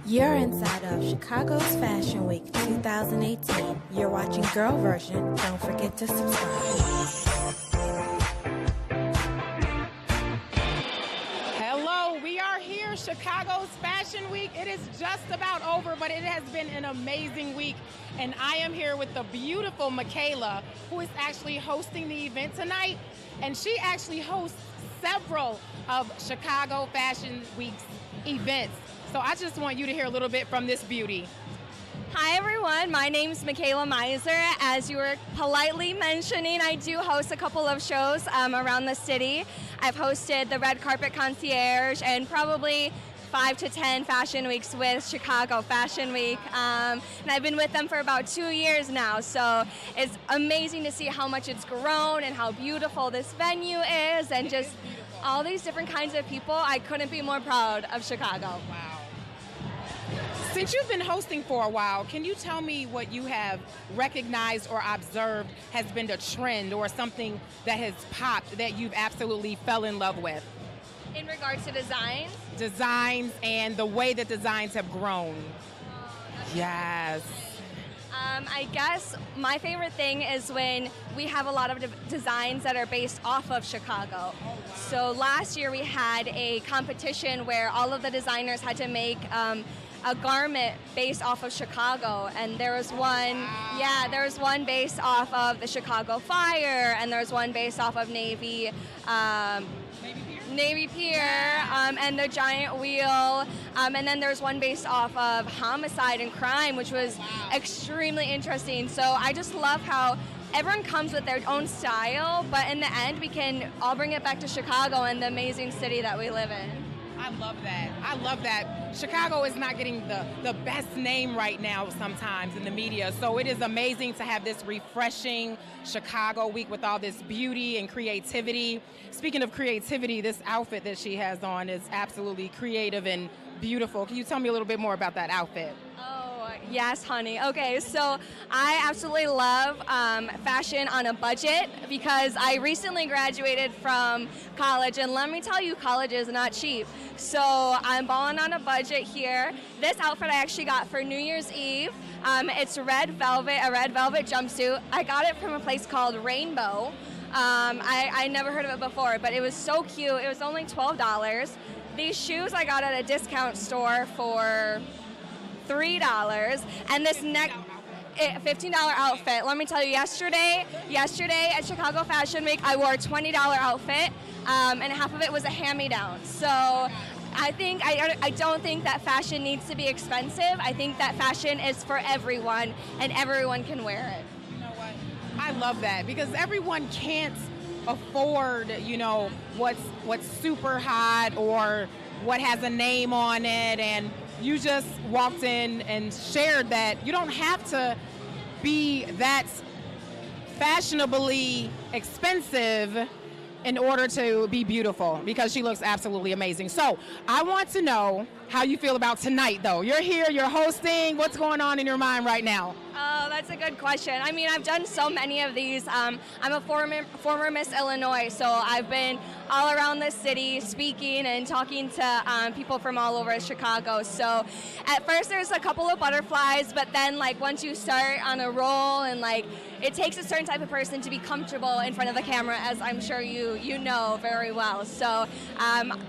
You're inside of Chicago's Fashion Week 2018. You're watching Girl Version. Don't forget to subscribe. Hello, we are here, Chicago's Fashion Week. It is just about over, but it has been an amazing week. And I am here with the beautiful Michaela, who is actually hosting the event tonight. And she actually hosts several of Chicago Fashion Week's events. So I just want you to hear a little bit from this beauty. Hi everyone, my name's Michaela Miser. As you were politely mentioning, I do host a couple of shows around the city. I've hosted the Red Carpet Concierge and probably 5 to 10 fashion weeks with Chicago Fashion Week. And I've been with them for about 2 years now, so it's amazing to see how much it's grown and how beautiful this venue is and just all these different kinds of people. I couldn't be more proud of Chicago. Wow. Since you've been hosting for a while, can you tell me what you have recognized or observed has been the trend or something that has popped that you've absolutely fell in love with? In regards to designs? Designs and the way that designs have grown. Yes. I guess my favorite thing is when we have a lot of designs that are based off of Chicago. So last year we had a competition where all of the designers had to make a garment based off of Chicago, and there was one, there was one based off of the Chicago Fire, and there was one based off of Navy Pier, and the giant wheel, and then there's one based off of homicide and crime, which was extremely interesting. So I just love how everyone comes with their own style, but in the end we can all bring it back to Chicago and the amazing city that we live in. I love that. I love that. Chicago is not getting the best name right now sometimes in the media, so it is amazing to have this refreshing Chicago week with all this beauty and creativity. Speaking of creativity, this outfit that she has on is absolutely creative and beautiful. Can you tell me a little bit more about that outfit? Yes, honey. Okay, so I absolutely love fashion on a budget because I recently graduated from college, and let me tell you, college is not cheap. So I'm balling on a budget here. This outfit I actually got for New Year's Eve. It's a red velvet jumpsuit. I got it from a place called Rainbow. I never heard of it before, but it was so cute. It was only $12. These shoes I got at a discount store for $3, and this neck $15 outfit. Let me tell you, yesterday at Chicago Fashion Week, I wore a $20 outfit, and half of it was a hand-me-down. So I don't think that fashion needs to be expensive. I think that fashion is for everyone, and everyone can wear it. You know what? I love that because everyone can't afford, what's super hot or what has a name on it, and you just walked in and shared that you don't have to be that fashionably expensive in order to be beautiful, because she looks absolutely amazing. So I want to know how you feel about tonight, though. You're here, you're hosting. What's going on in your mind right now? Oh, that's a good question. I mean, I've done so many of these. I'm a former Miss Illinois, so I've been all around the city speaking and talking to people from all over Chicago. So at first there's a couple of butterflies, but then once you start on a roll and it takes a certain type of person to be comfortable in front of the camera, as I'm sure you know very well. So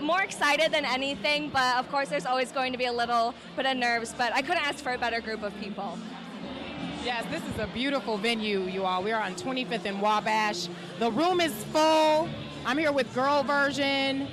more excited than anything, but of course there's always going to be a little bit of nerves, but I couldn't ask for a better group of people. Yes, this is a beautiful venue, you all. We are on 25th and Wabash. The room is full. I'm here with Girl Version.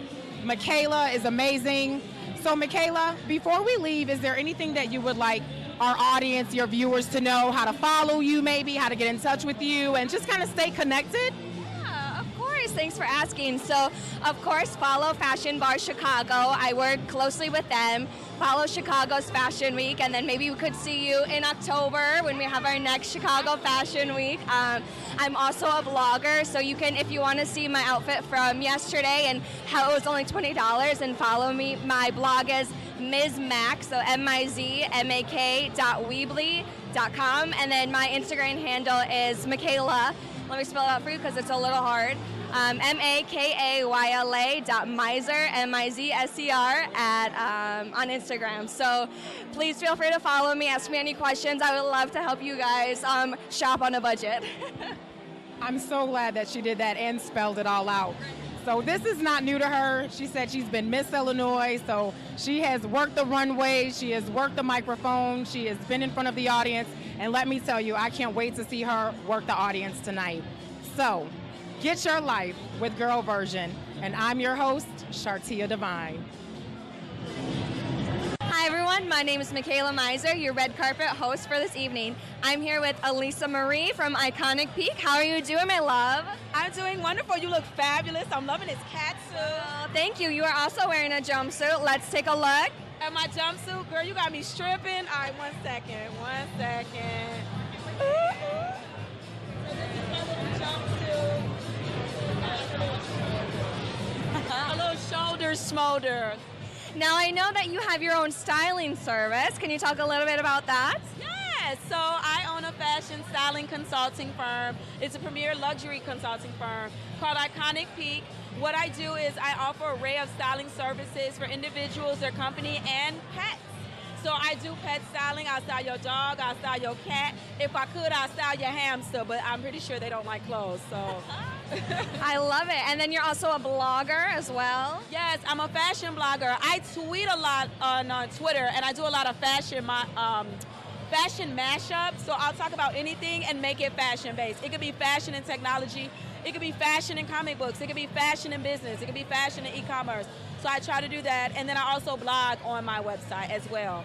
Michaela is amazing. So Michaela, before we leave, is there anything that you would like our audience, your viewers, to know? How to follow you, maybe, how to get in touch with you, and just kind of stay connected? Yeah, of course. Thanks for asking. So, of course, follow Fashion Bar Chicago. I work closely with them. Follow Chicago's Fashion Week, and then maybe we could see you in October when we have our next Chicago Fashion Week. I'm also a blogger, so you can, if you want to see my outfit from yesterday and how it was only $20, and follow me. My blog is Ms. Mac, so MIZMAK.weebly.com, and then my Instagram handle is Michaela. Let me spell it out for you because it's a little hard. MAKAYLA.Mizer, MIZSER, on Instagram. So please feel free to follow me, ask me any questions. I would love to help you guys shop on a budget. I'm so glad that she did that and spelled it all out. So this is not new to her. She said she's been Miss Illinois, so she has worked the runway, she has worked the microphone, she has been in front of the audience, and let me tell you, I can't wait to see her work the audience tonight. So, get your life with Girl Version, and I'm your host, Shartia Divine. Hi everyone, my name is Michaela Mizer, your red carpet host for this evening. I'm here with Elisa Marie from Iconic Peak. How are you doing, my love? I'm doing wonderful. You look fabulous. I'm loving this cat suit. Thank you. You are also wearing a jumpsuit. Let's take a look. And my jumpsuit, girl, you got me stripping. All right, 1 second. 1 second. So this is my little jumpsuit. A little shoulder smolder. Now I know that you have your own styling service. Can you talk a little bit about that? Yes, so I own a fashion styling consulting firm. It's a premier luxury consulting firm called Iconic Peak. What I do is I offer an array of styling services for individuals, their company, and pets. So I do pet styling. I'll style your dog, I'll style your cat. If I could, I'll style your hamster, but I'm pretty sure they don't like clothes, so. I love it. And then you're also a blogger as well. Yes, I'm a fashion blogger. I tweet a lot on Twitter, and I do a lot of fashion mashups. So I'll talk about anything and make it fashion-based. It could be fashion and technology. It could be fashion in comic books. It could be fashion in business. It could be fashion in e-commerce. So I try to do that, and then I also blog on my website as well.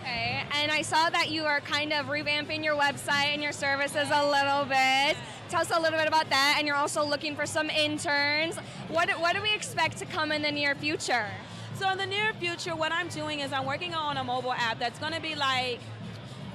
Okay, and I saw that you are kind of revamping your website and your services a little bit. Tell us a little bit about that, and you're also looking for some interns. What do we expect to come in the near future? So in the near future, what I'm doing is I'm working on a mobile app that's going to be like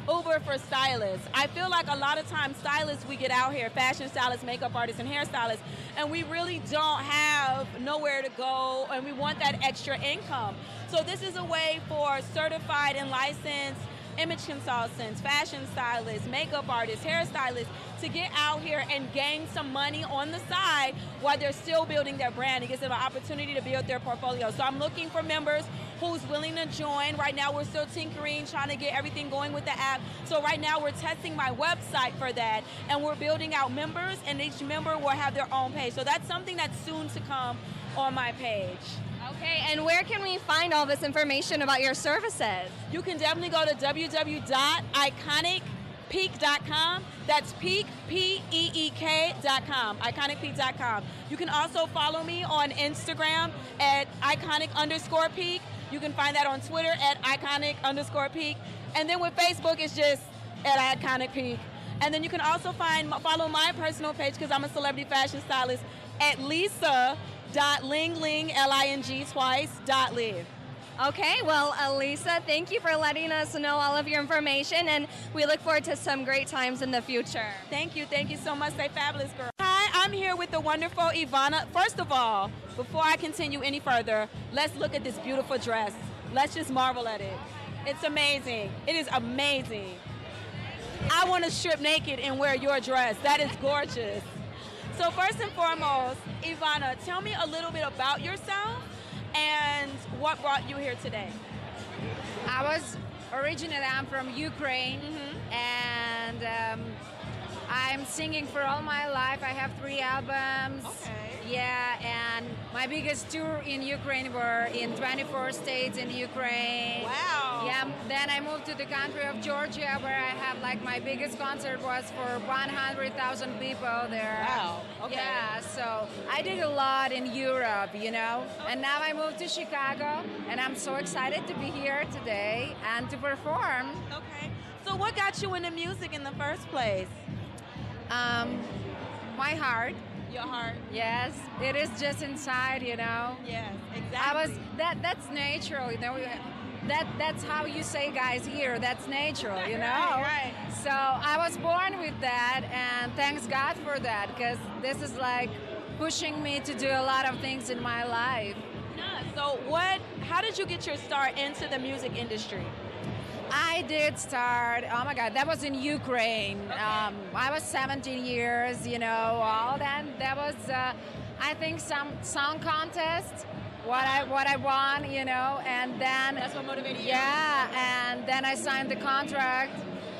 Uber for stylists. I feel like a lot of times stylists, we get out here, fashion stylists, makeup artists, and hairstylists, and we really don't have nowhere to go, and we want that extra income. So this is a way for certified and licensed image consultants, fashion stylists, makeup artists, hairstylists to get out here and gain some money on the side while they're still building their brand. It gives them an opportunity to build their portfolio. So I'm looking for members who's willing to join. Right now we're still tinkering, trying to get everything going with the app. So right now we're testing my website for that, and we're building out members, and each member will have their own page. So that's something that's soon to come on my page. Okay, and where can we find all this information about your services? You can definitely go to www.iconicpeak.com. That's peak, P-E-E-K.com, iconicpeak.com. You can also follow me on Instagram at iconic_peak. You can find that on Twitter at iconic_peak. And then with Facebook, it's just at Iconic Peak. And then you can also follow my personal page, because I'm a celebrity fashion stylist, at Lisa.Lingling, L-I-N-G twice, .live. Okay, well, Elisa, thank you for letting us know all of your information, and we look forward to some great times in the future. Thank you so much. Stay fabulous, girl. Hi, I'm here with the wonderful Ivana. First of all, before I continue any further, let's look at this beautiful dress. Let's just marvel at it. It's amazing. It is amazing. I want to strip naked and wear your dress. That is gorgeous. So first and foremost, Ivana, tell me a little bit about yourself and what brought you here today. I'm from Ukraine, and I'm singing for all my life. I have 3 albums. Okay. Yeah, and my biggest tour in Ukraine were in 24 states in Ukraine. Wow. Yeah, then I moved to the country of Georgia, where I have my biggest concert was for 100,000 people there. Wow. Okay. Yeah, so I did a lot in Europe, and now I moved to Chicago, and I'm so excited to be here today and to perform. Okay. So what got you into music in the first place? My heart. Your heart. Yes, it is just inside, Yes, exactly. That's natural, That's how you say, guys, here. That's natural, Right. So I was born with that, and thanks God for that, because this is pushing me to do a lot of things in my life. Yeah. So how did you get your start into the music industry? I did start, oh my God, that was in Ukraine. Okay. I was 17 years, all that. I think some song contest. What I won, you know, and then That's what motivated you? yeah, and then I signed the contract.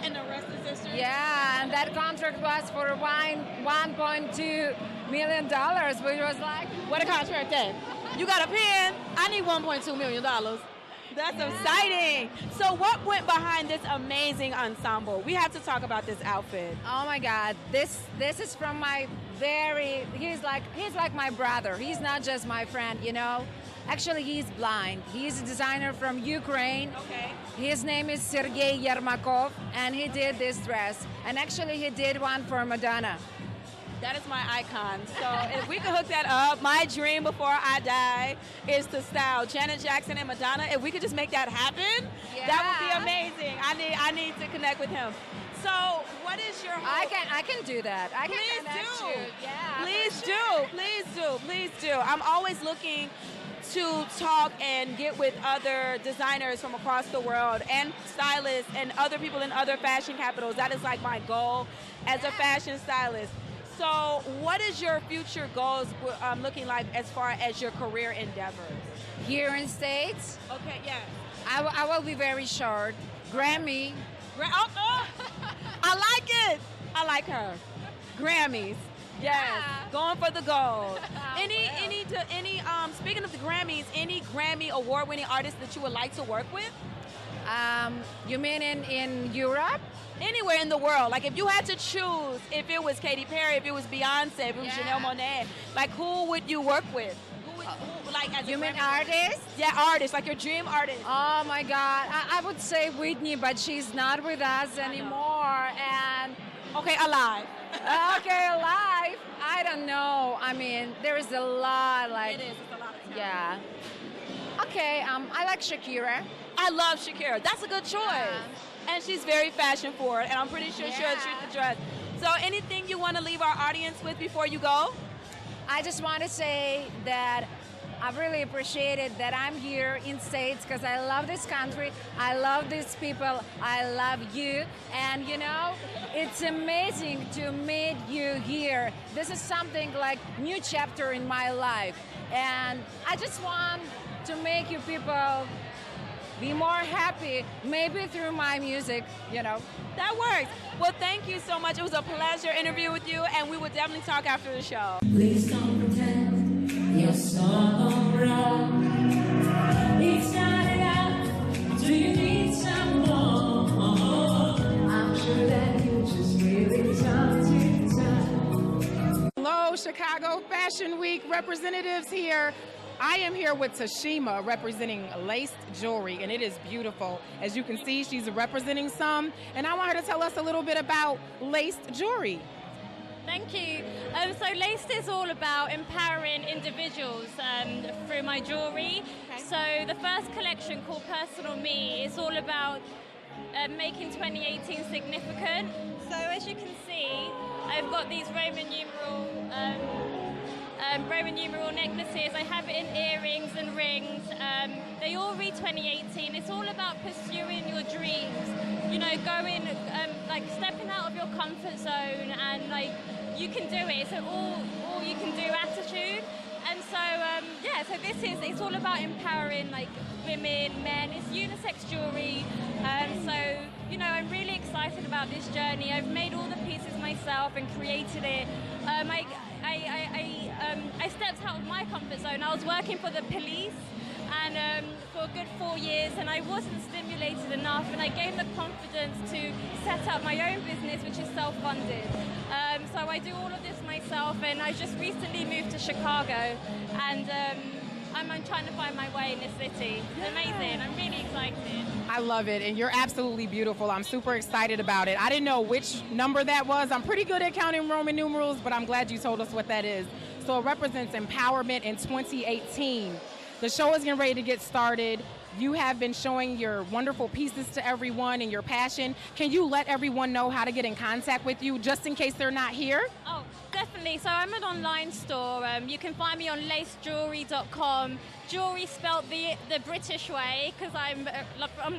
And the rest is history? Yeah, and that contract was for $1.2 million, which was like, What a contract then. You got a pen? I need $1.2 million. That's exciting. So what went behind this amazing ensemble? We have to talk about this outfit. oh my God, this is from my he's like my brother. He's not just my friend, you know. Actually, he's blind. He's a designer from Ukraine. Okay. His name is Sergei Yermakov, and he did this dress. And actually, he did one for Madonna. That is my icon. So if we could hook that up, my dream before I die is to style Janet Jackson and Madonna. If we could just make that happen, that would be Yeah. amazing. I need to connect with him. So what is your I can do that. I can Please connect do. you. Yeah. Please for do, sure. please do, please do. I'm always looking to talk and get with other designers from across the world and stylists and other people in other fashion capitals. That is like my goal as a fashion stylist. So what is your future goals looking like as far as your career endeavors? Here in States, Okay, yeah. I will be very short. Grammy. I like it. I like her. Grammys. Yes. Yeah. Going for the gold. Well. Speaking of the Grammys, any Grammy award-winning artists that you would like to work with? You mean in Europe? Anywhere in the world. Like if you had to choose, if it was Katy Perry, if it was Beyonce, if it was Yeah. Janelle Monáe, like who would you work with? Like as You a mean Grammy artists? Yeah, artists, like your dream artist. Oh my God. I would say Whitney, but she's not with us anymore. And Okay, alive. okay, live. I don't know. I mean, there is a lot. Like, It is. It's a lot of time. yeah. Okay. I like Shakira. I love Shakira. That's a good choice. Yeah. And she's very fashion forward, and I'm pretty sure she'll Yeah. treat the dress. So anything you want to leave our audience with before you go? I just want to say that I really appreciated that I'm here in States because I love this country. I love these people. I love you. And you know, it's amazing to meet you here. This is something like new chapter in my life. And I just want to make you people be more happy, maybe through my music, you know. That works. Well, thank you so much. It was a pleasure interviewing with you, and we will definitely talk after the show. Please don't pretend you're so wrong. It's not enough. Do you need some more? I'm sure that you just really talk to time. Hello, Chicago Fashion Week representatives here. I am here with Tashima representing laced jewelry, and it is beautiful. As you can see, she's representing some, and I want her to tell us a little bit about laced jewelry. Thank you. So Laced is all about empowering individuals through my jewelry. So the first collection called Personal Me is all about making 2018 significant. So as you can see, I've got these Roman numeral necklaces. I have it in earrings and rings. They all read 2018. It's all about pursuing your dreams. You know, going, like stepping out of your comfort zone, and like you can do it. It's an all you can do attitude. And so so it's all about empowering like women, men. It's unisex jewelry. So you know, I'm really excited about this journey. I've made all the pieces myself and created it. I stepped out of my comfort zone. I was working for the police and for a good 4 years, and I wasn't stimulated enough, and I gained the confidence to set up my own business, which is self-funded. So I do all of this myself, and I just recently moved to Chicago, and I'm trying to find my way in this city. It's amazing. I'm really excited. I love it, and you're absolutely beautiful. I'm super excited about it. I didn't know which number that was. I'm pretty good at counting Roman numerals, but I'm glad you told us what that is. So it represents empowerment in 2018. The show is getting ready to get started. You have been showing your wonderful pieces to everyone and your passion. Can you let everyone know how to get in contact with you just in case they're not here? Oh, definitely. definitely. So I'm an online store. You can find me on lacejewelry.com. Jewelry spelled the British way because I'm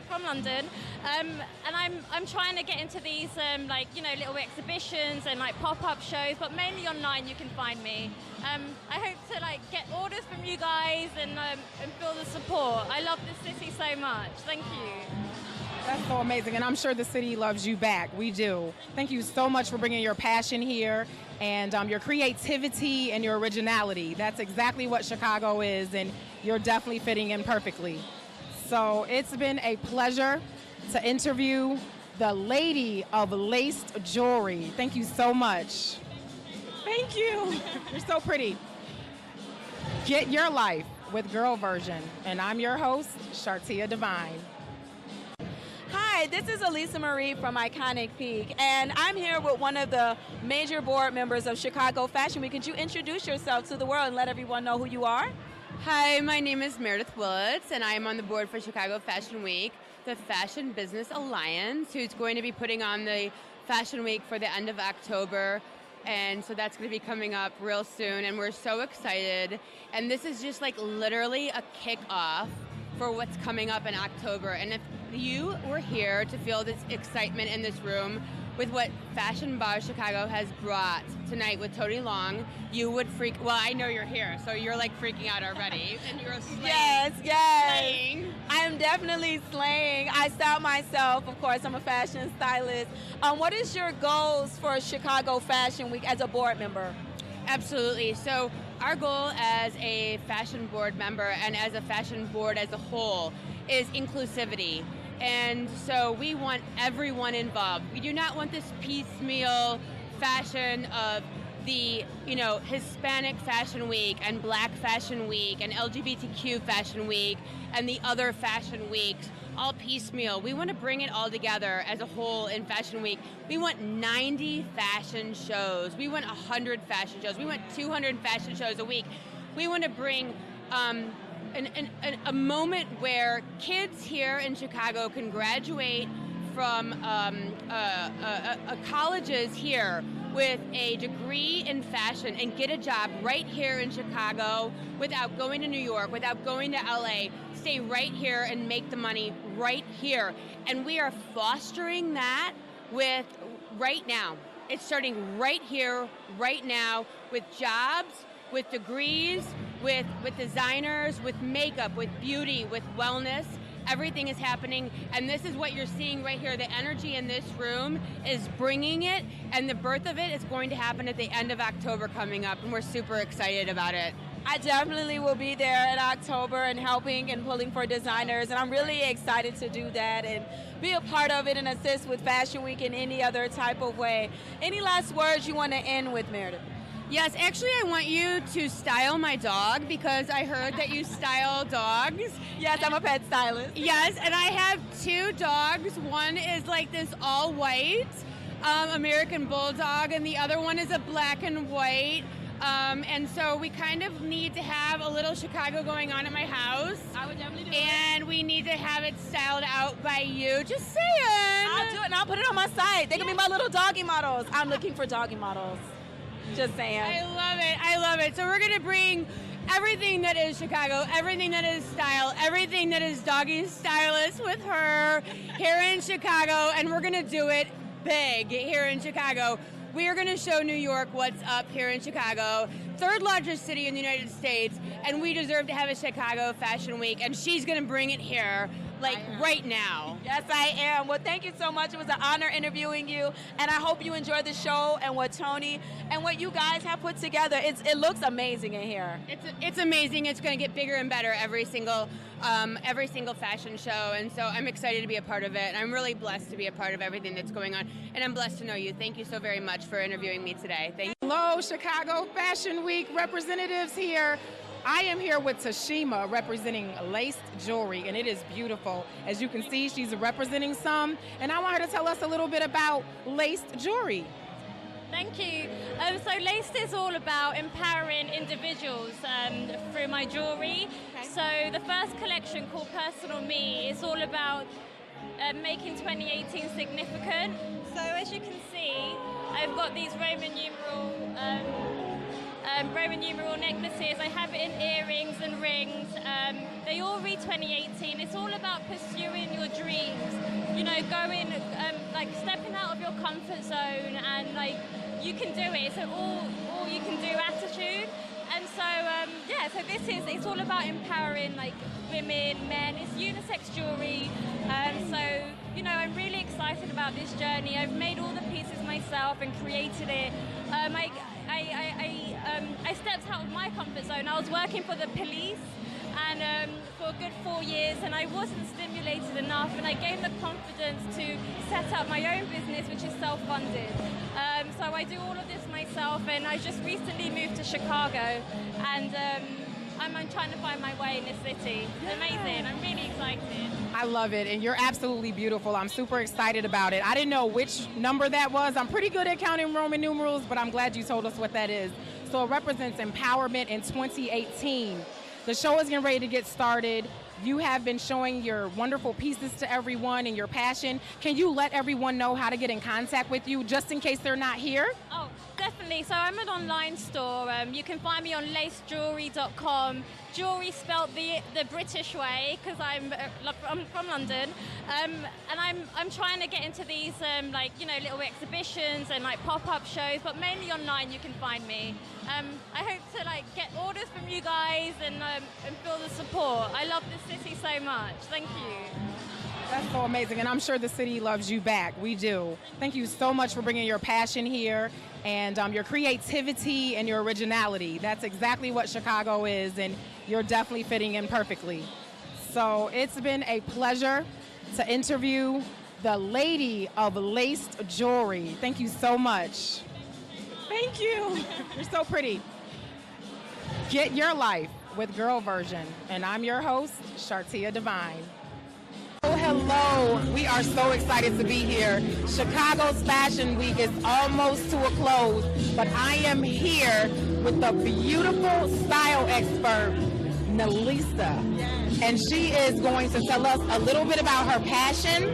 from London, and I'm trying to get into these like little exhibitions and like pop-up shows, but mainly online you can find me. I hope to like get orders from you guys and feel the support. I love this city so much. Thank you. That's so amazing, and I'm sure the city loves you back. We do. Thank you so much for bringing your passion here and your creativity and your originality. That's exactly what Chicago is, and you're definitely fitting in perfectly. So it's been a pleasure to interview the lady of laced jewelry. Thank you so much. Thank you. You're so pretty. Get your life with Girl Version, and I'm your host, Shartia Divine. Hi, this is Elisa Marie from Iconic Peak, and I'm here with one of the major board members of Chicago Fashion Week. Could you introduce yourself to the world and let everyone know who you are? Hi, my name is Meredith Willits, and I am on the board for Chicago Fashion Week, the Fashion Business Alliance, who's going to be putting on the Fashion Week for the end of October. And so that's going to be coming up real soon, and we're so excited. And this is just like literally a kickoff for what's coming up in October. And if you were here to feel this excitement in this room with what Fashion Bar Chicago has brought tonight with Tony Long, you would freak. Well, I know you're here, so you're like freaking out already, and you're slaying. Yes. Slaying. I'm definitely slaying. I style myself, of course. I'm a fashion stylist. What is your goals for Chicago Fashion Week as a board member? Absolutely. So our goal as a fashion board member and as a fashion board as a whole is inclusivity. And so we want everyone involved. We do not want this piecemeal fashion of the, Hispanic Fashion Week and Black Fashion Week and LGBTQ Fashion Week and the other fashion weeks all piecemeal. We want to bring it all together as a whole in Fashion Week. We want 90 fashion shows. We want 100 fashion shows. We want 200 fashion shows a week. We want to bring a moment where kids here in Chicago can graduate from colleges here with a degree in fashion and get a job right here in Chicago without going to New York, without going to LA, stay right here and make the money right here. And we are fostering that with right now. It's starting right here, right now, with jobs, with degrees, with designers, with makeup, with beauty, with wellness. Everything is happening, and this is what you're seeing right here. The energy in this room is bringing it, and the birth of it is going to happen at the end of October coming up, and we're super excited about it. I definitely will be there in October and helping and pulling for designers, and I'm really excited to do that and be a part of it and assist with Fashion Week in any other type of way. Any last words you want to end with, Meredith? Yes, actually I want you to style my dog because I heard that you style dogs. Yes, I'm a pet stylist. Yes, and I have two dogs. One is like this all white American Bulldog, and the other one is a black and white. And so we kind of need to have a little Chicago going on at my house. I would definitely do it. And we need to have it styled out by you. Just saying. I'll do it, and I'll put it on my site. They can be my little doggy models. I'm looking for doggy models. Just saying. I love it. I love it. So we're going to bring everything that is Chicago, everything that is style, everything that is doggy stylist with her here in Chicago, and we're going to do it big here in Chicago. We are going to show New York what's up here in Chicago, third largest city in the United States, and we deserve to have a Chicago Fashion Week, and she's going to bring it here, like right now. Yes, I am. Well, thank you so much. It was an honor interviewing you, and I hope you enjoyed the show and what Tony and what you guys have put together. It looks amazing in here. It's amazing. It's going to get bigger and better every single fashion show, and so I'm excited to be a part of it. And I'm really blessed to be a part of everything that's going on, and I'm blessed to know you. Thank you so very much for interviewing me today. Thank you. Hello, Chicago Fashion Week representatives here. I am here with Tashima representing laced jewelry, and it is beautiful. As you can see, she's representing some, and I want her to tell us a little bit about laced jewelry. Thank you. So Laced is all about empowering individuals through my jewelry. Okay. So the first collection called Personal Me is all about making 2018 significant. So as you can see, I've got these Roman numeral Roman numeral necklaces. I have it in earrings and rings. They all read 2018. It's all about pursuing your dreams. You know, going, like stepping out of your comfort zone, and like you can do it. It's an all you can do attitude. And so, so it's all about empowering like women, men. It's unisex jewelry. So, you know, I'm really excited about this journey. I've made all the pieces myself and created it. I stepped out of my comfort zone. I was working for the police and for a good 4 years, and I wasn't stimulated enough, and I gained the confidence to set up my own business, which is self-funded. So I do all of this myself, and I just recently moved to Chicago, and I'm trying to find my way in this city. It's amazing. I'm really excited. I love it, and you're absolutely beautiful. I'm super excited about it. I didn't know which number that was. I'm pretty good at counting Roman numerals, but I'm glad you told us what that is. So it represents empowerment in 2018. The show is getting ready to get started. You have been showing your wonderful pieces to everyone and your passion. Can you let everyone know how to get in contact with you, just in case they're not here? Oh, definitely. So I'm an online store. You can find me on lacejewelry.com. Jewelry spelled the British way, because I'm from London, and I'm trying to get into these like, you know, little exhibitions and like pop-up shows, but mainly online you can find me. I hope to like get orders from you guys and feel the support. I love this city so much. Thank you. That's so amazing, and I'm sure the city loves you back. We do. Thank you so much for bringing your passion here and your creativity and your originality. That's exactly what Chicago is, and you're definitely fitting in perfectly. So it's been a pleasure to interview the lady of laced jewelry. Thank you so much. Thank you. You're so pretty. Get your life with Girl Version, and I'm your host, Shartia Divine. Oh, hello. We are so excited to be here. Chicago's Fashion Week is almost to a close, but I am here with the beautiful style expert, Nelisa. Yes. And she is going to tell us a little bit about her passion.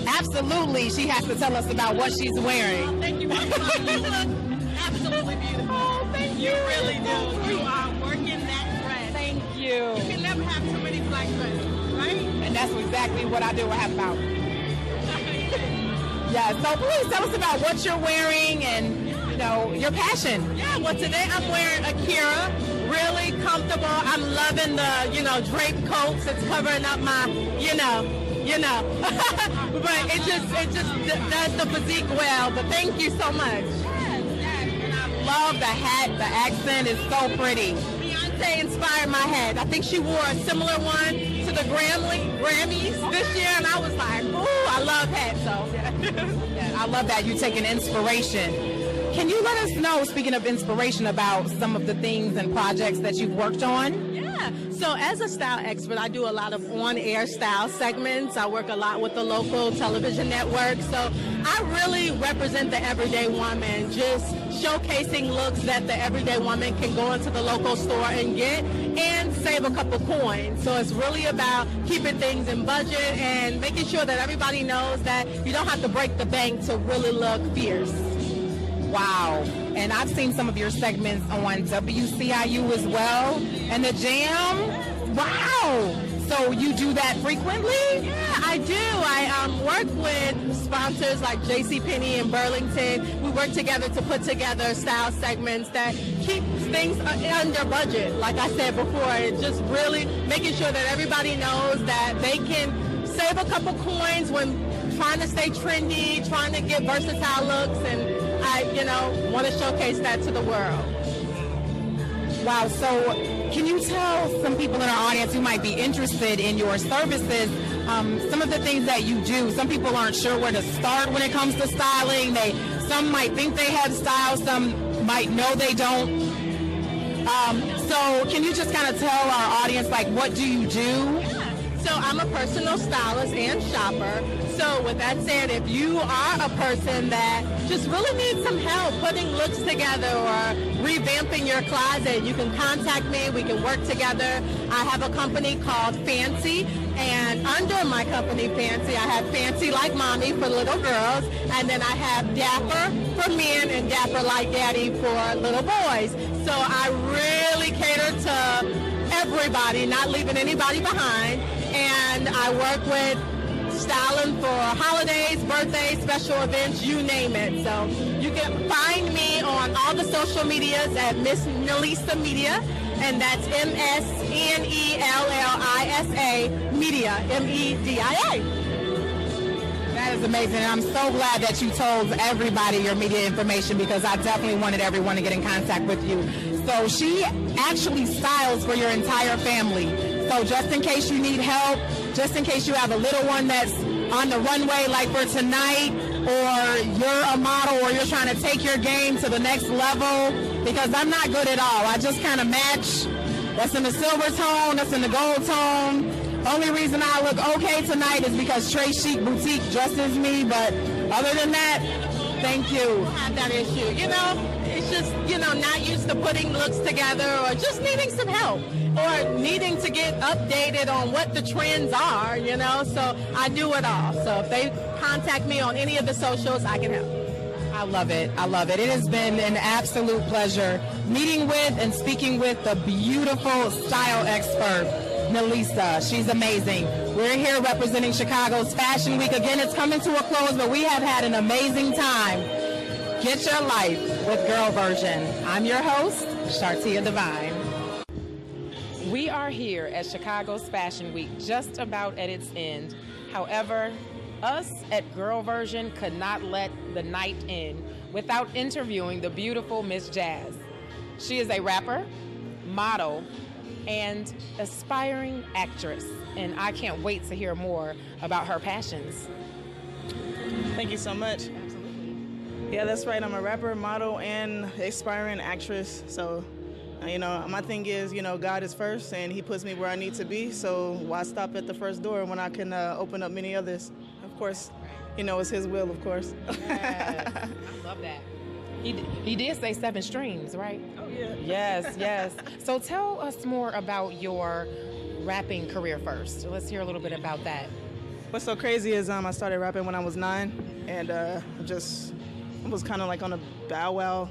Absolutely, she has to tell us about what she's wearing. Oh, thank you very much. You look absolutely beautiful. Oh, thank you. You really do. You are working that dress. Thank you. You can never have too many black dresses, right? And that's exactly what I do. I have about. Yeah, so please tell us about what you're wearing and, you know, your passion. Yeah, well, today I'm wearing Akira. Really comfortable. I'm loving the, you know, drape coats. It's covering up my, you know. But it just does the physique well. But thank you so much. Yes. And I love the hat. The accent is so pretty. Beyonce inspired my hat. I think she wore a similar one to the Grammys this year, and I was like, ooh, I love hats. So yeah, I love that. You take an inspiration. Can you let us know, speaking of inspiration, about some of the things and projects that you've worked on? Yeah. So as a style expert, I do a lot of on-air style segments. I work a lot with the local television network. So I really represent the everyday woman, just showcasing looks that the everyday woman can go into the local store and get and save a couple coins. So it's really about keeping things in budget and making sure that everybody knows that you don't have to break the bank to really look fierce. Wow. And I've seen some of your segments on WCIU as well. And the Jam. Wow. So you do that frequently? Yeah, I do. I work with sponsors like JCPenney and Burlington. We work together to put together style segments that keep things under budget. Like I said before, it's just really making sure that everybody knows that they can save a couple coins when trying to stay trendy, trying to get versatile looks, and I, want to showcase that to the world. Wow, so can you tell some people in our audience who might be interested in your services some of the things that you do? Some people aren't sure where to start when it comes to styling. Some might think they have style, some might know they don't. So can you just kind of tell our audience, what do you do? So I'm a personal stylist and shopper. So with that said, if you are a person that just really needs some help putting looks together or revamping your closet, you can contact me. We can work together. I have a company called Fancy, and under my company Fancy, I have Fancy Like Mommy for little girls, and then I have Dapper for men and Dapper Like Daddy for little boys. So I really cater to everybody, not leaving anybody behind. And I work with styling for holidays, birthdays, special events, you name it. So you can find me on all the social medias at Miss Nelisa Media, and that's MSNELLISA Media, MEDIA. That is amazing. And I'm so glad that you told everybody your media information, because I definitely wanted everyone to get in contact with you. So she actually styles for your entire family. So just in case you need help, just in case you have a little one that's on the runway like for tonight, or you're a model, or you're trying to take your game to the next level, because I'm not good at all. I just kind of match. That's in the silver tone, that's in the gold tone. Only reason I look okay tonight is because Trey Chic Boutique dresses me, but other than that, thank you. I don't have that issue, you know? It's just, you know, not used to putting looks together, or just needing some help, or needing to get updated on what the trends are, you know? So I do it all. So if they contact me on any of the socials, I can help. I love it. I love it. It has been an absolute pleasure meeting with and speaking with the beautiful style expert, Nelisa. She's amazing. We're here representing Chicago's Fashion Week. Again, it's coming to a close, but we have had an amazing time. Get your life with Girl Version. I'm your host, Shartia Divine. We are here at Chicago's Fashion Week, just about at its end. However, us at Girl Version could not let the night end without interviewing the beautiful Miss Jazz. She is a rapper, model, and aspiring actress, and I can't wait to hear more about her passions. Thank you so much. Absolutely. Yeah, that's right. I'm a rapper, model, and aspiring actress. So, you know, my thing is, you know, God is first, and He puts me where I need to be. So why stop at the first door when I can open up many others? Of course, you know, it's His will, of course. Yes. I love that. He did say 7 streams, right? Oh, yeah. Yes, yes. So tell us more about your rapping career first. Let's hear a little bit about that. What's so crazy is I started rapping when I was 9, and I was kind of like on a Bow Wow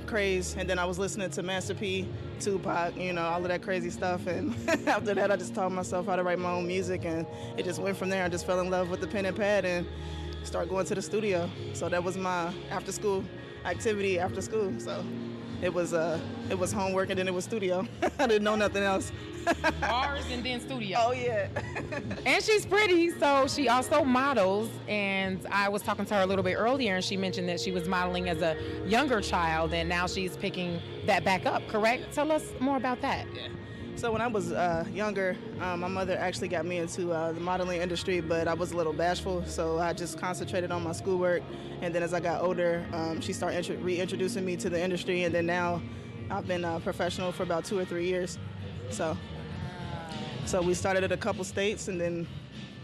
craze, and then I was listening to Master P, Tupac, you know, all of that crazy stuff, and after that I just taught myself how to write my own music, and it just went from there. I just fell in love with the pen and pad and started going to the studio. So that was my after school activity after school. So it was homework, and then it was studio. I didn't know nothing else. Bars and then studio. Oh yeah. And she's pretty, so she also models, and I was talking to her a little bit earlier, and she mentioned that she was modeling as a younger child, and now she's picking that back up, correct? Tell us more about that. Yeah. So when I was younger, my mother actually got me into the modeling industry, but I was a little bashful, so I just concentrated on my schoolwork. And then as I got older, she started reintroducing me to the industry, and then now I've been a professional for about 2 or 3 years. So we started at a couple states, and then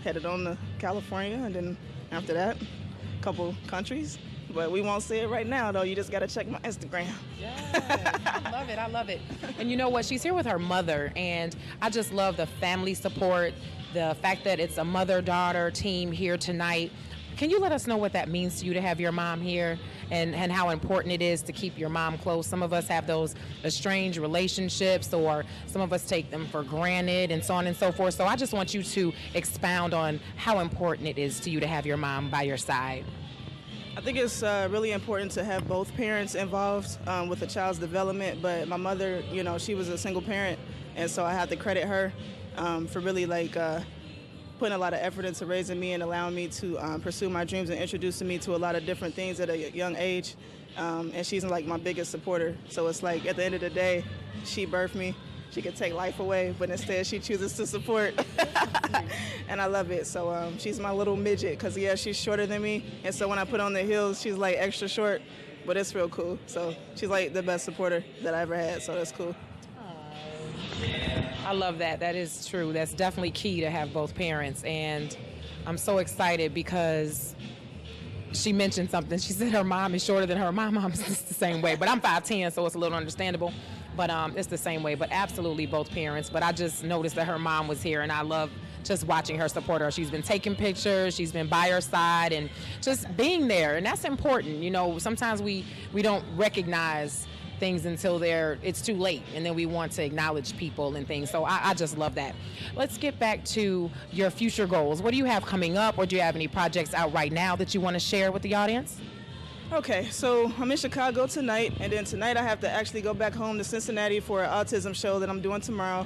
headed on to California, and then after that, a couple countries. But we won't say it right now, though. You just got to check my Instagram. Yeah, I love it. I love it. And you know what? She's here with her mother, and I just love the family support, the fact that it's a mother-daughter team here tonight. Can you let us know what that means to you to have your mom here, and how important it is to keep your mom close? Some of us have those estranged relationships, or some of us take them for granted, and so on and so forth. So I just want you to expound on how important it is to you to have your mom by your side. I think it's really important to have both parents involved with a child's development, but my mother, you know, she was a single parent, and so I have to credit her for really putting a lot of effort into raising me and allowing me to pursue my dreams and introducing me to a lot of different things at a young age. And she's like my biggest supporter. So it's like at the end of the day, she birthed me. She could take life away, but instead she chooses to support. And I love it. So she's my little midget, because yeah, she's shorter than me. And so when I put on the heels, she's like extra short, but it's real cool. So she's like the best supporter that I ever had. So that's cool. I love that. That is true. That's definitely key to have both parents. And I'm so excited because she mentioned something. She said her mom is shorter than her. My mom's just the same way, but I'm 5'10", so it's a little understandable. But it's the same way, but absolutely both parents. But I just noticed that her mom was here, and I love just watching her support her. She's been taking pictures, she's been by her side, and just being there. And that's important. You know, sometimes we don't recognize things until it's too late, and then we want to acknowledge people and things. So I just love that. Let's get back to your future goals. What do you have coming up, or do you have any projects out right now that you want to share with the audience? Okay, so I'm in Chicago tonight, and then tonight I have to actually go back home to Cincinnati for an autism show that I'm doing tomorrow.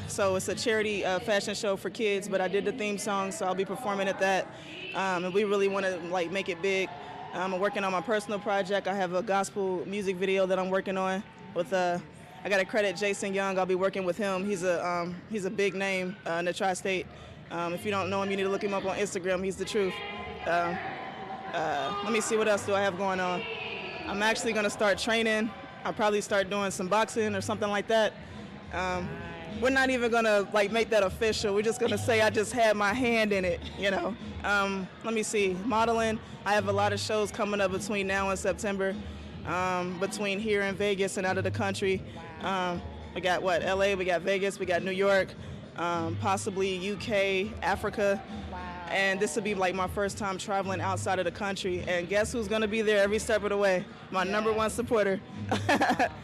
So it's a charity fashion show for kids, but I did the theme song, so I'll be performing at that. And we really want to like make it big. I'm working on my personal project. I have a gospel music video that I'm working on with I got to credit Jason Young. I'll be working with him. He's a big name in the tri-state. If you don't know him, you need to look him up on Instagram. He's the truth. Let me see what else do I have going on. I'm actually going to start training. I'll probably start doing some boxing or something like that. We're not even going to like make that official. We're just going to say I just had my hand in it, you know. Let me see. Modeling. I have a lot of shows coming up between now and September, between here and Vegas and out of the country. We got LA, we got Vegas, we got New York, possibly UK, Africa. And this will be like my first time traveling outside of the country. And guess who's going to be there every step of the way? My number one supporter.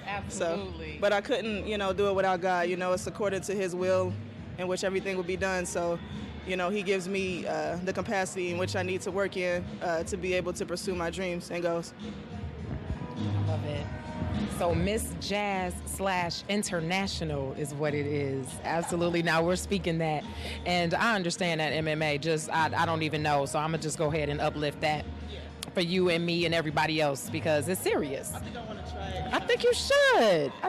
Absolutely. But I couldn't, do it without God. It's according to his will in which everything will be done. So, he gives me the capacity in which I need to work in to be able to pursue my dreams and goals. I love it. So Miss Jazz / International is what it is. Absolutely. Now we're speaking that. And I understand that MMA, I don't even know. So I'm going to just go ahead and uplift that for you and me and everybody else because it's serious. I think I want to try it. I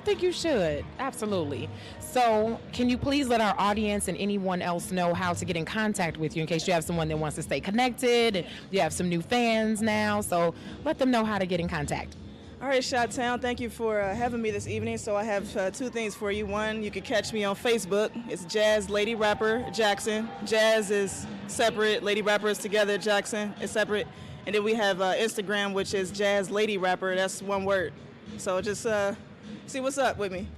think you should. Absolutely. So can you please let our audience and anyone else know how to get in contact with you in case you have someone that wants to stay connected and you have some new fans now. So let them know how to get in contact. All right, Chi-Town, thank you for having me this evening. So I have two things for you. One, you can catch me on Facebook. It's Jazz Lady Rapper Jackson. Jazz is separate. Lady Rapper is together. Jackson is separate. And then we have Instagram, which is Jazz Lady Rapper. That's one word. So just see what's up with me.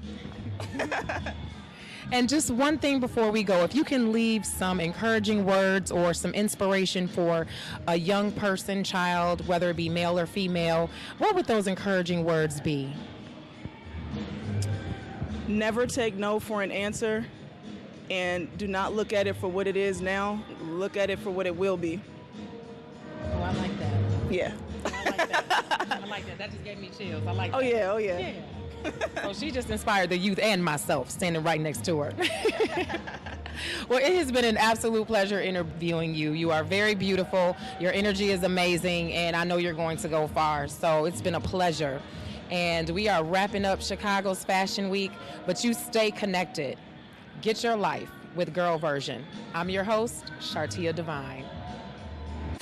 And just one thing before we go, if you can leave some encouraging words or some inspiration for a young person, child, whether it be male or female, what would those encouraging words be? Never take no for an answer, and do not look at it for what it is now. Look at it for what it will be. Oh, I like that. Yeah. I like that. I like that. That just gave me chills. I like that. Oh, yeah. So she just inspired the youth and myself standing right next to her. Well, it has been an absolute pleasure interviewing you. You are very beautiful. Your energy is amazing, and I know you're going to go far. So it's been a pleasure. And we are wrapping up Chicago's Fashion Week, but you stay connected. Get your life with Girl Version. I'm your host, Shartia Divine.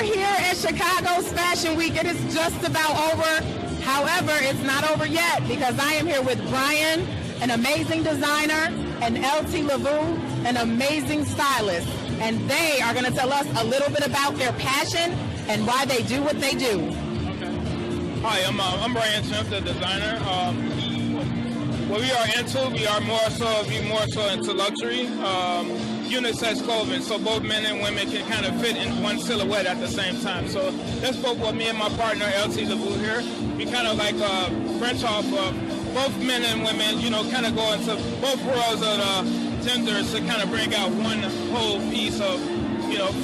Here at Chicago's Fashion Week, it is just about over. However, it's not over yet because I am here with Brian, an amazing designer, and LT LaVue, an amazing stylist. And they are going to tell us a little bit about their passion and why they do what they do. Okay. Hi, I'm Brian Smith, the designer. What we are into, we are more so into luxury. Unisex clothing, so both men and women can kind of fit in one silhouette at the same time. So that's both what me and my partner LT LaVue here. We kind of like branch off of both men and women, kind of go into both worlds of the genders to kind of bring out one whole piece of,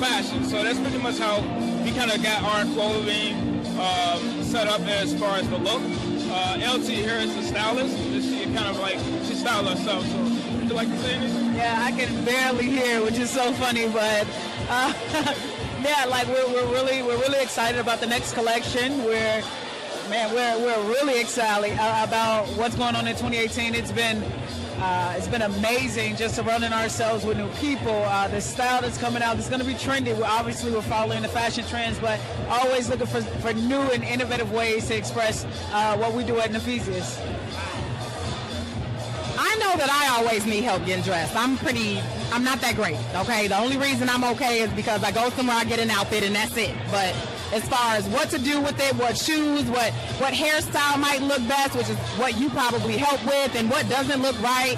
fashion. So that's pretty much how we kind of got our clothing set up as far as the look. LT here is the stylist. She kind of like, she styled herself. So would you like to say anything? Yeah, I can barely hear, which is so funny, but yeah, like we're really excited about the next collection. We're really excited about what's going on in 2018. It's been amazing just surrounding ourselves with new people. The style that's coming out is going to be trendy. We're following the fashion trends, but always looking for new and innovative ways to express what we do at Nafisius. I know that I always need help getting dressed. I'm not that great, okay? The only reason I'm okay is because I go somewhere, I get an outfit, and that's it. But as far as what to do with it, what shoes, what hairstyle might look best, which is what you probably help with, and what doesn't look right,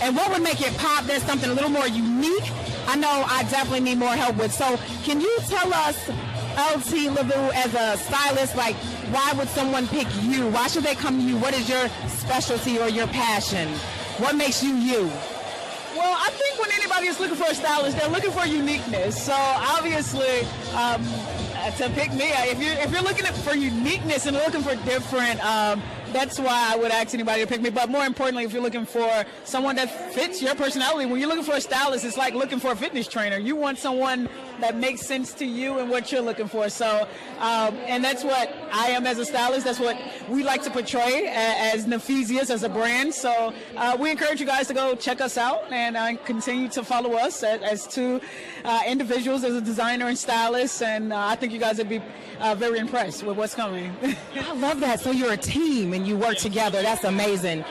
and what would make it pop, there's something a little more unique, I know I definitely need more help with. So can you tell us LT LaVue, as a stylist, like, why would someone pick you? Why should they come to you? What is your specialty or your passion? What makes you you? Well, I think when anybody is looking for a stylist, they're looking for uniqueness. So obviously, to pick me, if you're looking for uniqueness and looking for different, that's why I would ask anybody to pick me. But more importantly, if you're looking for someone that fits your personality, when you're looking for a stylist, it's like looking for a fitness trainer. You want someone that makes sense to you and what you're looking for. So, and that's what I am as a stylist. That's what we like to portray as Nafisius, as a brand. So we encourage you guys to go check us out and continue to follow us as two individuals, as a designer and stylist. And I think you guys would be very impressed with what's coming. I love that. So you're a team and you work together. That's amazing.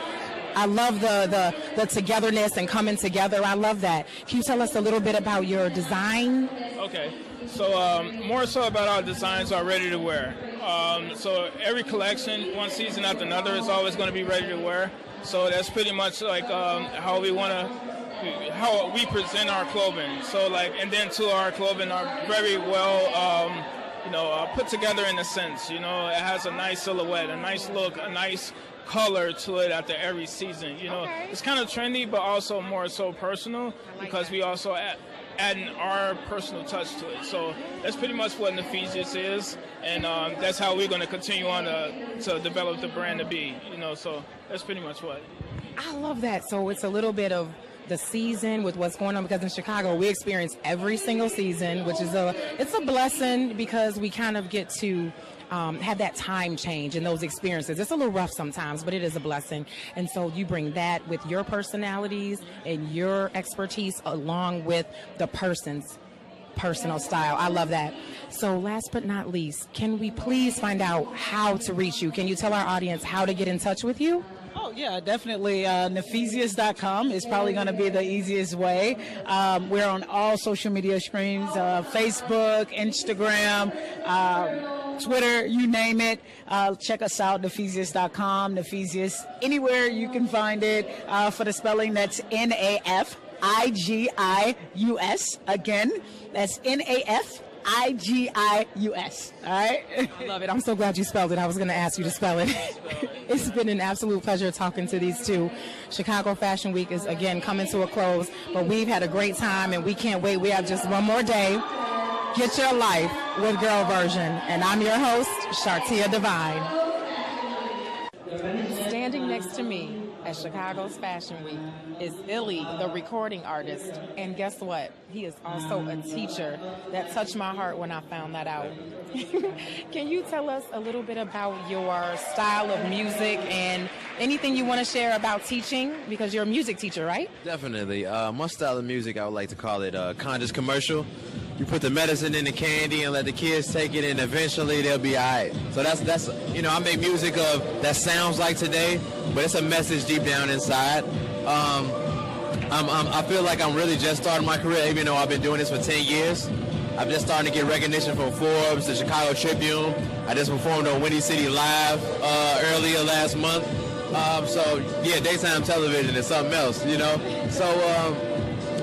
I love the togetherness and coming together. I love that. Can you tell us a little bit about your design? Okay, so more so about our designs are ready to wear. So every collection, one season after another, is always going to be ready to wear. So that's pretty much like how we present our clothing. So like, and then too, our clothing are very well, put together in a sense. You know, it has a nice silhouette, a nice look, a nice color to it after every season. You know, it's kind of trendy, but also more so personal, because we also adding our personal touch to it. So that's pretty much what Nafisius is, and that's how we're going to continue on to develop the brand to be. You know, so that's pretty much what. I love that. So it's a little bit of the season with what's going on, because in Chicago we experience every single season, which is it's a blessing, because we kind of get to have that time change and those experiences. It's a little rough sometimes, but it is a blessing. And so you bring that with your personalities and your expertise along with the person's personal style. I love that. So last but not least, can we please find out how to reach you? Can you tell our audience how to get in touch with you? Oh, yeah, definitely. Nafisius.com is probably going to be the easiest way. We're on all social media streams, Facebook, Instagram, Twitter, you name it. Check us out, Nafisius.com, Nafisius. Anywhere you can find it. For the spelling, that's Nafigius. Again, that's Nafigius. All right? I love it. I'm so glad you spelled it. I was going to ask you to spell it. It's been an absolute pleasure talking to these two. Chicago Fashion Week is, again, coming to a close, but we've had a great time, and we can't wait. We have just one more day. Get your life with Girl Version. And I'm your host, Shartia Divine. Standing next to me at Chicago's Fashion Week is Illy, the recording artist. And guess what? He is also a teacher. That touched my heart when I found that out. Can you tell us a little bit about your style of music and anything you want to share about teaching? Because you're a music teacher, right? Definitely. My style of music, I would like to call it conscious commercial. You put the medicine in the candy and let the kids take it, and eventually they'll be all right. So that's I make music that sounds like today, but it's a message deep down inside. I feel like I'm really just starting my career, even though I've been doing this for 10 years. I'm just starting to get recognition from Forbes, the Chicago Tribune. I just performed on Windy City Live earlier last month. So yeah, daytime television is something else, you know. So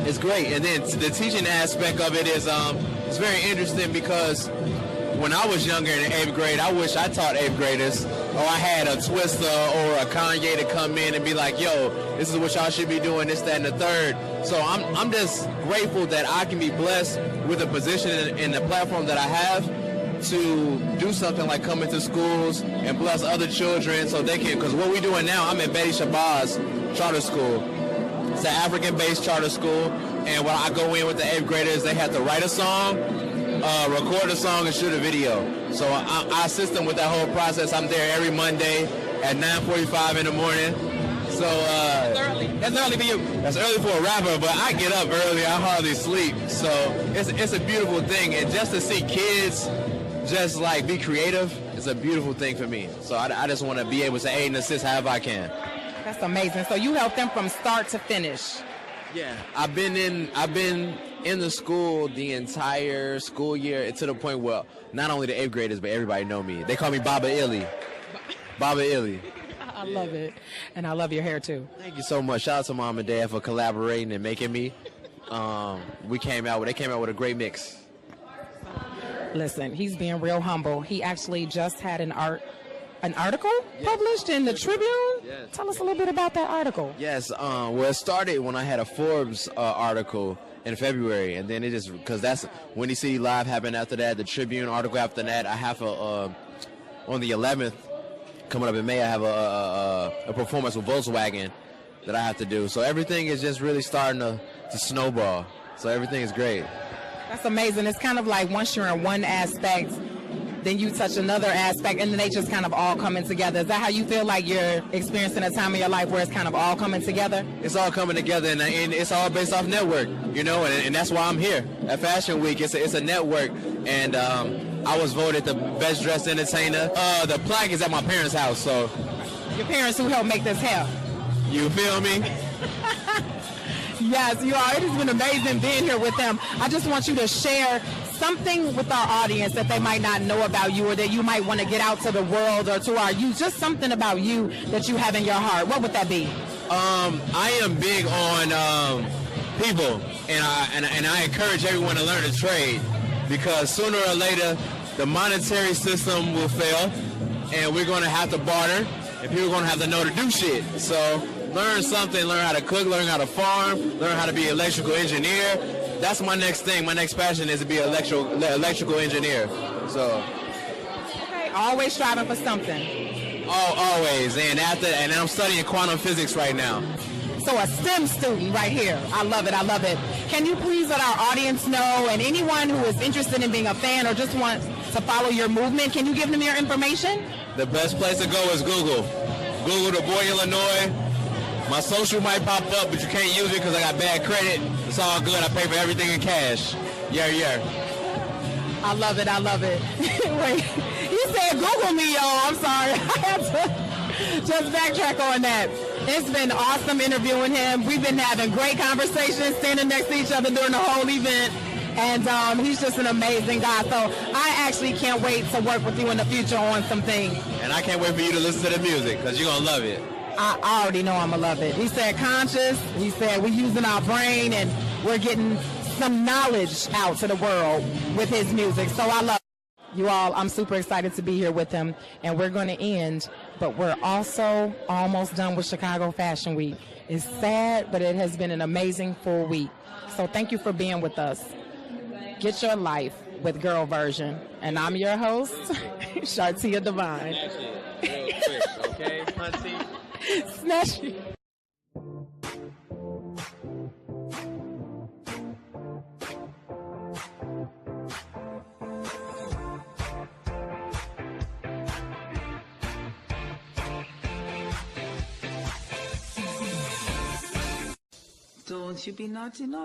it's great. And then the teaching aspect of it is it's very interesting, because when I was younger in the 8th grade, I wish I taught 8th graders, or I had a Twista or a Kanye to come in and be like, yo, this is what y'all should be doing, this, that, and the third. So I'm just grateful that I can be blessed with a position in the platform that I have to do something like come into schools and bless other children so they can, because what we're doing now, I'm at Betty Shabazz Charter School. It's an African-based charter school, and when I go in with the 8th graders, they have to write a song, record a song, and shoot a video. So I assist them with that whole process. I'm there every Monday at 9:45 in the morning. So that's early for you. That's early for a rapper, but I get up early. I hardly sleep. So it's a beautiful thing, and just to see kids just like be creative, it's a beautiful thing for me. So I just want to be able to aid and assist however I can. That's amazing. So you help them from start to finish. Yeah, I've been in the school the entire school year, to the point where not only the 8th graders, but everybody know me. They call me Baba Illy. Baba Illy. I love it. And I love your hair too. Thank you so much. Shout out to Mom and Dad for collaborating and making me. They came out with a great mix. Listen, he's being real humble. He actually just had an article published in the Tribune. Yes. Tell us a little bit about that article. Yes, well, it started when I had a Forbes article in February, and then it just, because that's Windy City Live happened after that, the Tribune article after that. I have on the 11th, coming up in May, I have a performance with Volkswagen that I have to do. So everything is just really starting to snowball. So everything is great. That's amazing. It's kind of like once you're in one aspect, then you touch another aspect, and then they just kind of all coming together. Is that how you feel like you're experiencing a time of your life where it's kind of all coming together? It's all coming together, and it's all based off network, you know, and that's why I'm here at Fashion Week. It's a network, and I was voted the best dressed entertainer. The plaque is at my parents' house, so. Your parents who helped make this happen. You feel me? Yes, you are. It has been amazing being here with them. I just want you to share something with our audience that they might not know about you, or that you might want to get out to the world or to our youth. Just something about you that you have in your heart. What would that be? I am big on people, and I encourage everyone to learn a trade, because sooner or later the monetary system will fail, and we're going to have to barter, and people are going to have to know to do shit. So learn something, learn how to cook, learn how to farm, learn how to be an electrical engineer. That's my next thing. My next passion is to be an electrical engineer. So, okay, always striving for something. Always. And I'm studying quantum physics right now. So a STEM student right here. I love it. I love it. Can you please let our audience know, and anyone who is interested in being a fan or just wants to follow your movement, can you give them your information? The best place to go is Google. Google the boy Illinois. My social might pop up, but you can't use it because I got bad credit. It's all good. I pay for everything in cash. Yeah. I love it. I love it. Wait, he said Google me, y'all. I'm sorry. I had to just backtrack on that. It's been awesome interviewing him. We've been having great conversations, standing next to each other during the whole event. And he's just an amazing guy. So I actually can't wait to work with you in the future on some things. And I can't wait for you to listen to the music, because you're going to love it. I already know I'm going to love it. He said conscious. He said we're using our brain and we're getting some knowledge out to the world with his music. So I love it. You all, I'm super excited to be here with him. And we're going to end, but we're also almost done with Chicago Fashion Week. It's sad, but it has been an amazing full week. So thank you for being with us. Get your life with Girl Version. And I'm your host, Shartia Divine. Real quick, okay, Hunty? Snatch you. Don't you be naughty, naughty.